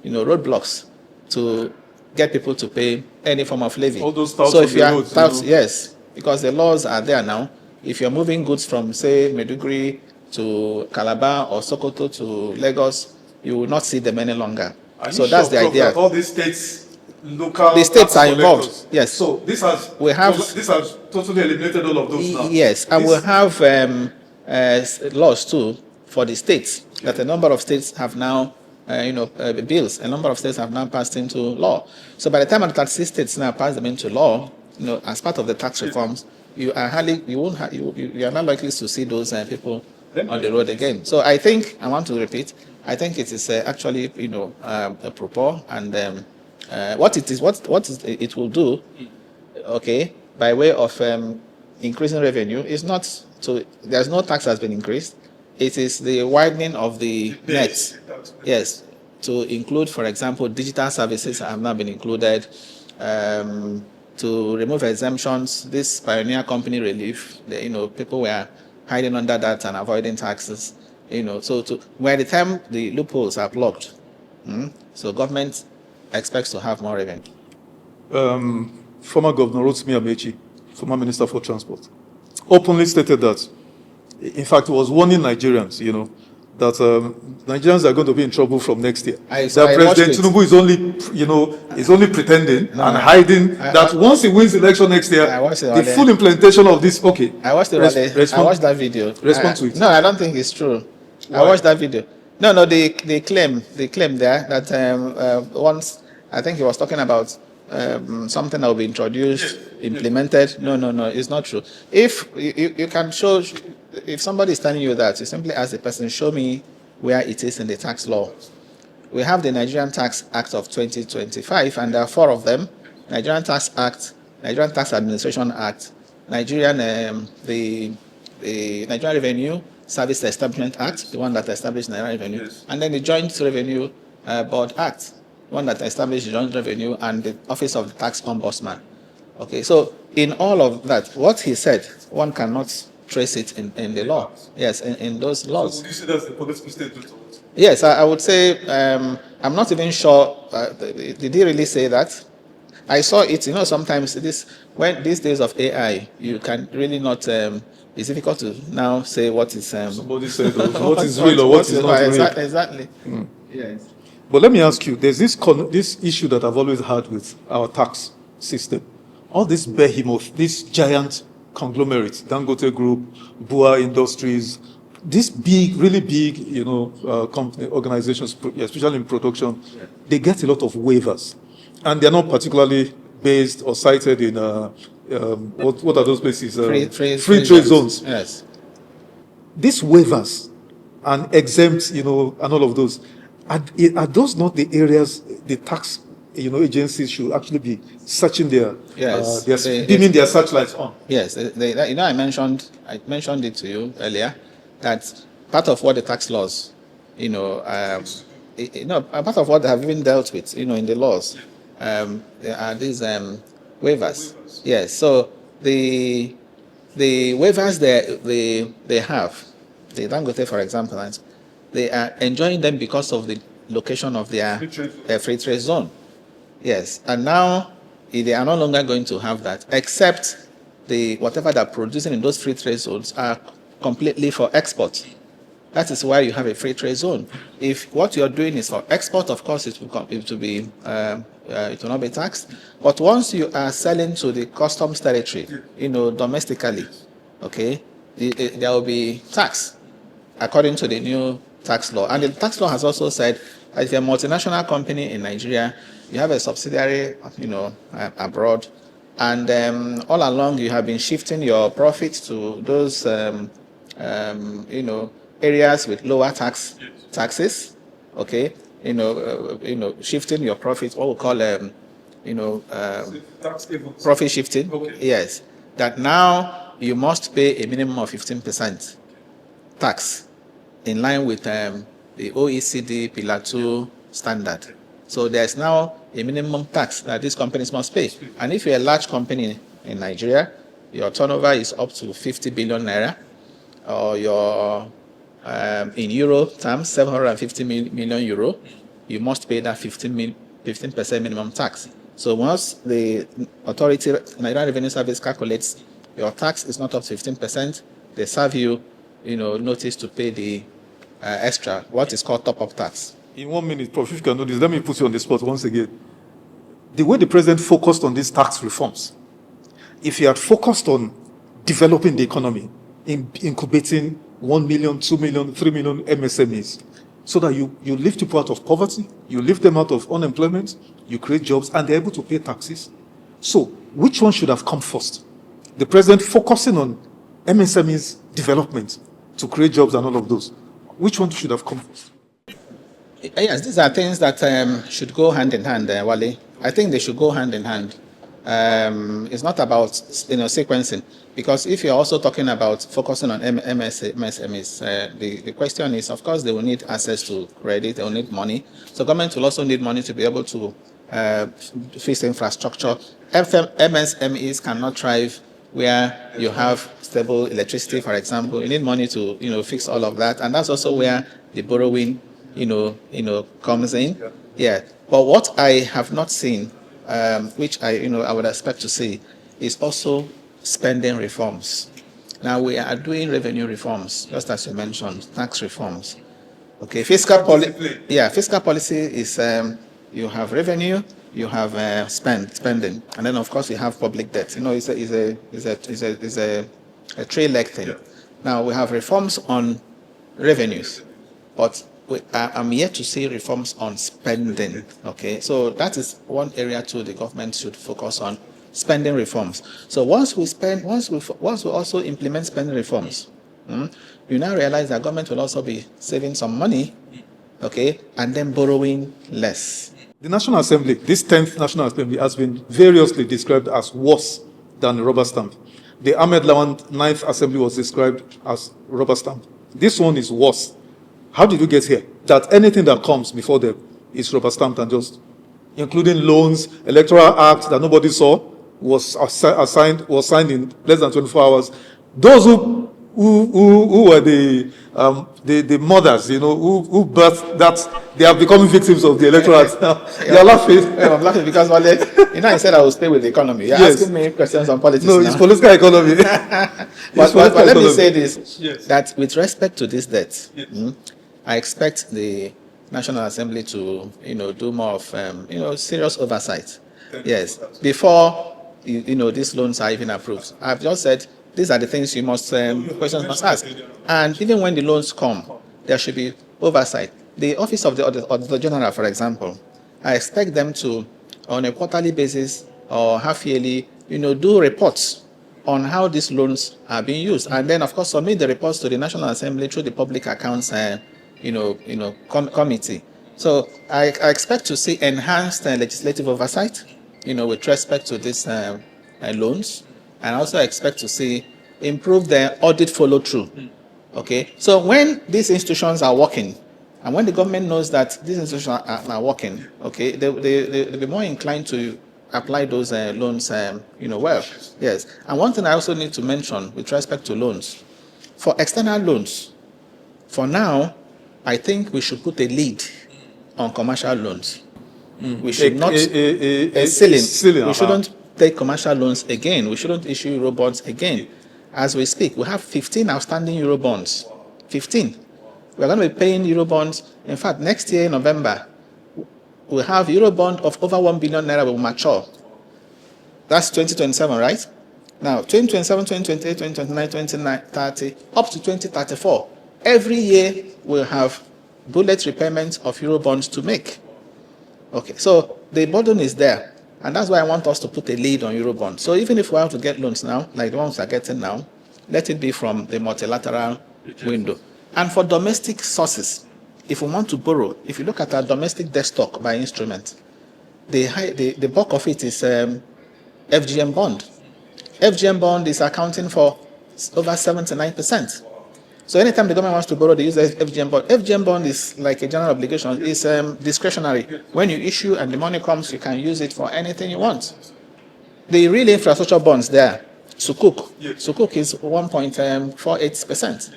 roadblocks to get people to pay any form of levy. All those touts so on if the you are roads, touts, yes, because the laws are there now. If you're moving goods from, say, Maiduguri to Calabar or Sokoto to Lagos, you will not see them any longer. So that's the idea. That all these states, local The states tax are involved. collectors. Yes. So this has totally eliminated all of those now. Yes, and we'll have laws too for the states. That a number of states have now, bills. A number of states have now passed into law. So by the time the 36 states now pass them into law, as part of the tax reforms, you are not likely to see those people on the road again. So I think, I want to repeat, I think it is actually, a pro-poor, and what it will do, okay, by way of increasing revenue is not to, there's no tax has been increased. It is the widening of the net. Yes, to include, for example, digital services have now been included. To remove exemptions, this pioneer company relief, people were hiding under that and avoiding taxes. So by the time the loopholes are plugged, so government expects to have more revenue. Former Governor Rotimi Amaechi, former Minister for Transport, openly stated that, in fact, was warning Nigerians, that Nigerians are going to be in trouble from next year. President Tinubu is only pretending and hiding that once he wins the election next year, the full implementation of this. Okay. I watched I watched that video. Respond to it. No, I don't think it's true. Why? I watched that video. No, they claim there that once, I think he was talking about something that will be introduced, implemented. No, it's not true. If you can show, if somebody is telling you that, you simply ask the person, show me where it is in the tax law. We have the Nigerian Tax Act of 2025, and there are 4 of them: Nigerian Tax Act, Nigerian Tax Administration Act, the Nigerian Revenue Service Establishment Act, the one that established Nigerian Revenue, yes, and then the Joint Revenue Board Act, one that established the Joint Revenue, and the Office of the Tax Ombudsman. Okay, so in all of that, what he said, one cannot trace it in the law. Yes, in those laws. So would you say that's the political statement? Yes, I would say, I'm not even sure, did he really say that? I saw it, sometimes when these days of AI, you can really not, it's difficult to now say what is... Somebody said what is real or what is not real. Exactly. Yes. But let me ask you, there's this issue that I've always had with our tax system. All these behemoth, these giant conglomerates, Dangote Group, Bua Industries, these big, really big, company organizations, especially in production, they get a lot of waivers. And they're not particularly based or cited in, what are those places? Free trade zones. Yes. These waivers and exempts, and all of those, are those not the areas the tax, agencies should actually be searching their, beaming their searchlights on? Yes. I mentioned it to you earlier, that part of what the tax laws, part of what they have even dealt with, in the laws, there are these waivers. Yes. So the waivers they have, the Dangote, for example, they are enjoying them because of the location of their free trade zone. Yes. And now they are no longer going to have that, except whatever they're producing in those free trade zones are completely for export. That is why you have a free trade zone. If what you're doing is for export, of course, it will not be taxed. But once you are selling to the customs territory, domestically, okay, there will be tax according to the new tax law. And the tax law has also said that if you're a multinational company in Nigeria, you have a subsidiary, abroad, and all along you have been shifting your profits to those areas with lower taxes, okay, shifting your profits, what we call profit shifting. Okay. Yes, that now you must pay a minimum of 15% tax in line with the OECD Pillar 2 standard. So there's now a minimum tax that these companies must pay. And if you're a large company in Nigeria, your turnover is up to 50 billion naira, or your in euro terms, 750 million euro, you must pay that 15% minimum tax. So once the authority, Nigerian Revenue Service, calculates your tax is not up to 15%, they serve you, notice to pay the extra, what is called top-up tax. In 1 minute, Prof, if you can do this, let me put you on the spot once again. The way the president focused on these tax reforms, if he had focused on developing the economy, incubating 1 million, 2 million, 3 million MSMEs, so that you lift people out of poverty, you lift them out of unemployment, you create jobs, and they're able to pay taxes. So, which one should have come first? The president focusing on MSMEs development to create jobs and all of those. Which one should have come first? Yes, these are things that should go hand in hand, Wale. I think they should go hand in hand. It's not about sequencing, because if you're also talking about focusing on MSMEs, the question is, of course, they will need access to credit, they will need money. So government will also need money to be able to fix infrastructure. MSMEs cannot thrive where you have stable electricity, for example. You need money to fix all of that, and that's also where the borrowing comes in. Yeah. But what I have not seen, which I would expect to see, is also spending reforms. Now we are doing revenue reforms, just as you mentioned, tax reforms. Okay, fiscal policy is you have revenue, you have spending, and then of course you have public debt. It's a three-leg thing. Now we have reforms on revenues, but I'm yet to see reforms on spending. Okay, so that is one area too the government should focus on, spending reforms. So once we also implement spending reforms, you now realize that government will also be saving some money, okay, and then borrowing less. The National Assembly, this 10th National Assembly, has been variously described as worse than a rubber stamp. The Ahmed Lawan 9th Assembly was described as rubber stamp. This one is worse. How did you get here? That anything that comes before them is rubber stamped and just, including loans, electoral act that nobody saw, was signed in less than 24 hours. Those who were the mothers, who birthed that, they are becoming victims of the electoral act now. They are laughing. I'm laughing because, I said I will stay with the economy. You're asking me questions on politics No, now. it's political economy. but let me say this, that with respect to this debt, I expect the National Assembly to, do more of, serious oversight. Yes, before, these loans are even approved. I've just said these are the things you must, questions must ask. And even when the loans come, there should be oversight. The Office of the Auditor General, for example, I expect them to, on a quarterly basis or half-yearly, do reports on how these loans are being used. And then, of course, submit the reports to the National Assembly through the Public Accounts committee. So I expect to see enhanced legislative oversight, with respect to these loans, and also expect to see improved audit follow-through. Okay, so when these institutions are working, and when the government knows that these institutions are working, okay, they'll be more inclined to apply those loans, well. Yes, and one thing I also need to mention with respect to loans, for external loans, for now, I think we should put a lid on commercial loans. We should not a ceiling. We shouldn't take commercial loans again. We shouldn't issue Eurobonds again. As we speak, we have 15 outstanding Eurobonds. 15. We're going to be paying Eurobonds. In fact, next year, November, we'll have Eurobond of over 1 billion naira will mature. That's 2027, right? Now, 2027, 2028, 2029, 2030, up to 2034. Every year, we'll have bullet repayments of Eurobonds to make. Okay, so the burden is there. And that's why I want us to put a lid on Eurobonds. So even if we have to get loans now, like the ones we're getting now, let it be from the multilateral window. And for domestic sources, if we want to borrow, if you look at our domestic debt stock by instrument, the bulk of it is FGM bond. FGM bond is accounting for over 79%. So anytime the government wants to borrow, they use FGM bond. FGM bond is like a general obligation. It's discretionary. When you issue and the money comes, you can use it for anything you want. The real infrastructure bonds there, Sukuk. Sukuk is 1.48%.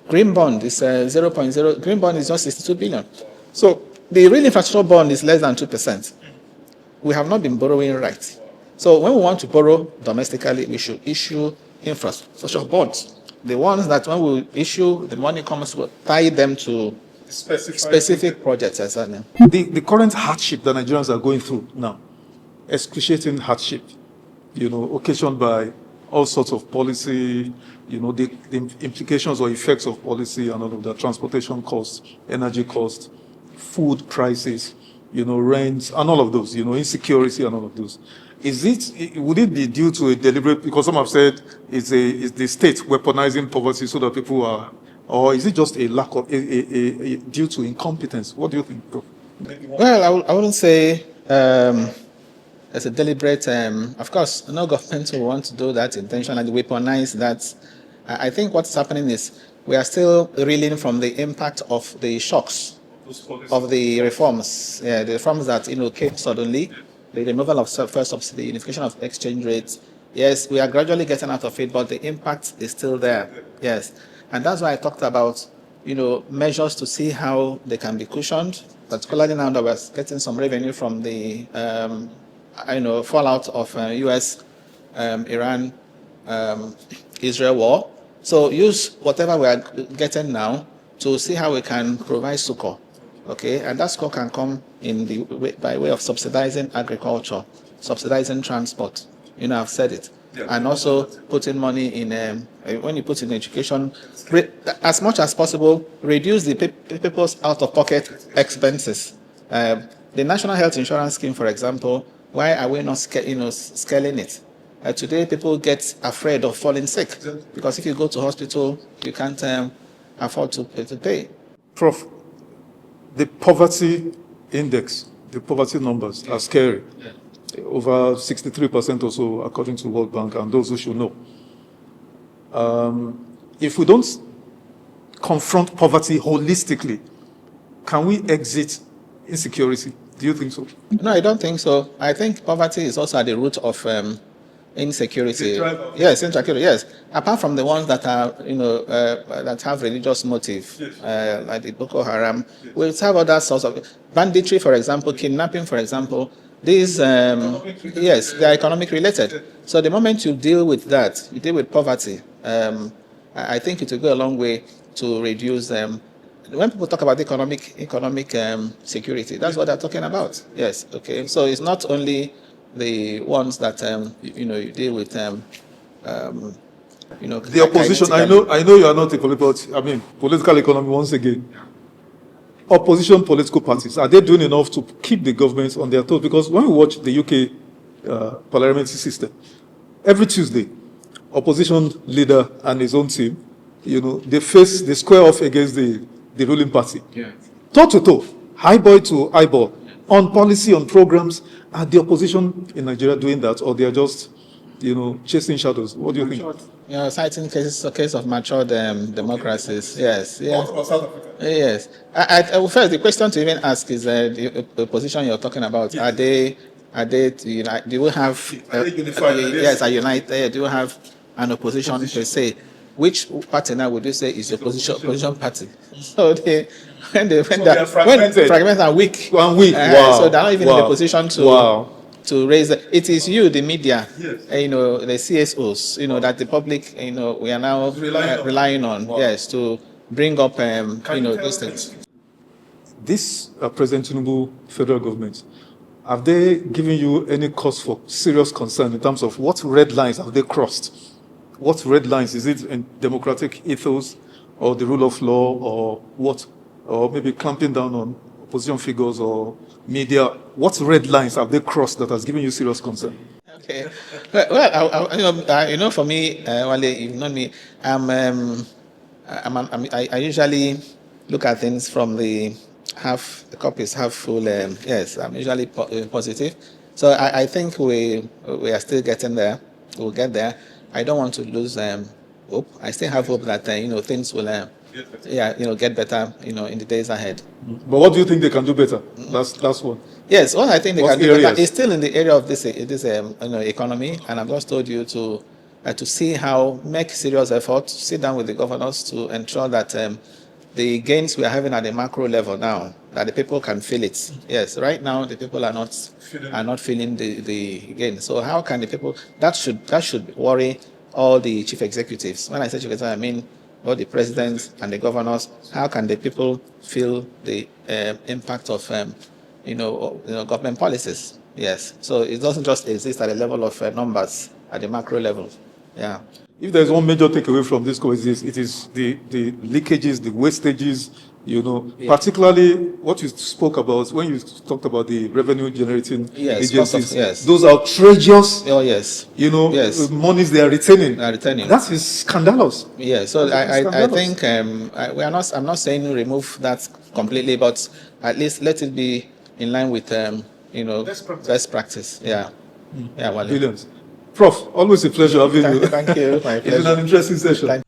Green bond is 0.0. Green bond is just 62 billion. So the real infrastructure bond is less than 2%. We have not been borrowing right. So when we want to borrow domestically, we should issue infrastructure bonds. The ones that when we issue, the money comes, we'll tie them to specific projects. The current hardship that Nigerians are going through now, excruciating hardship, occasioned by all sorts of policy, the implications or effects of policy and all of that, transportation costs, energy costs, food prices, rents, and all of those, insecurity and all of those. Would it be due to a deliberate, because some have said it's the state weaponizing poverty so that people are, or is it just a lack of, due to incompetence? What do you think, Prof? Well, I wouldn't say it's a deliberate, of course, no government will want to do that intentionally, weaponize that. I think what's happening is we are still reeling from the impact of the shocks of the reforms. The reforms that, came suddenly. The removal of first subsidy, unification of exchange rates. Yes, we are gradually getting out of it, but the impact is still there. Yes. And that's why I talked about, measures to see how they can be cushioned, particularly now that we're getting some revenue from the, fallout of U.S., Iran, Israel war. So use whatever we are getting now to see how we can provide succor. Okay, and that score can come by way of subsidizing agriculture, subsidizing transport. I've said it. and also putting money in, when you put in education, as much as possible, reduce the people's out-of-pocket expenses. The National Health Insurance Scheme, for example, why are we not scaling it? Today, people get afraid of falling sick because if you go to hospital, you can't afford to pay. Prof, the poverty index, the poverty numbers are scary. Over 63% or so, according to World Bank, and those who should know. If we don't confront poverty holistically, can we exit insecurity? Do you think so? No, I don't think so. I think poverty is also at the root of insecurity. Yes, insecurity. Yes, apart from the ones that are, that have religious motive, like the Boko Haram, we have other sorts of banditry, for example, kidnapping, for example. These, yes, they are economic related. So the moment you deal with that, you deal with poverty. I think it will go a long way to reduce when people talk about economic security, that's what they're talking about. Yes, okay. So it's not only the ones that you deal with. The opposition. I know you are not a political economy once again. Opposition political parties, are they doing enough to keep the government on their toes? Because when we watch the UK parliamentary system, every Tuesday, opposition leader and his own team, they square off against the ruling party. Yeah. Toe to toe, eyeball to eyeball, on policy, on programs. Are the opposition in Nigeria doing that, or they are just, chasing shadows? What do you think? Citing cases of matured democracies. Yes, yes. Yes. First, the question to even ask is the opposition you're talking about. Are they united? Do we have? Yes, are united? Do we have an opposition per se? Which party now would you say is the opposition party? So when they're fragmented and weak. Wow. So they're not even in the position to raise it is you, the media, yes. The CSOs, that the public, we are now relying on, yes, to bring up, these things. This President Tinubu federal government, have they given you any cause for serious concern in terms of what red lines have they crossed? What red lines? Is it in democratic ethos or the rule of law or what? Or maybe clamping down on opposition figures or media? What red lines have they crossed that has given you serious concern? Okay. Well, for me, Wale, you've known me. I usually look at things from the cup is half full. Yes, I'm usually positive. So I think we are still getting there. We'll get there. I don't want to lose hope. I still have hope that things will get better in the days ahead. But what do you think they can do better? That's one. Yes, what I think they can do better is still in the area of this economy, and I've just told you to see how make serious efforts, sit down with the governors to ensure that the gains we are having at the macro level now, that the people can feel it. Yes, right now the people are not feeling the gain. So how can the people? That should worry all the chief executives. When I say chief executive, I mean all the presidents and the governors. How can the people feel the impact of government policies? Yes. So it doesn't just exist at the level of numbers at the macro level. Yeah. If there's one major takeaway from this course, it is the leakages, the wastages, particularly what you spoke about when you talked about the revenue generating agencies. Yes. Those are outrageous. Oh yes. Monies they are retaining. That is scandalous. Yeah. So I think I'm not saying remove that completely, but at least let it be in line with best practice. Yeah. Yeah. Brilliant. Prof, always a pleasure having you. Thank you. My pleasure. It's been an interesting session.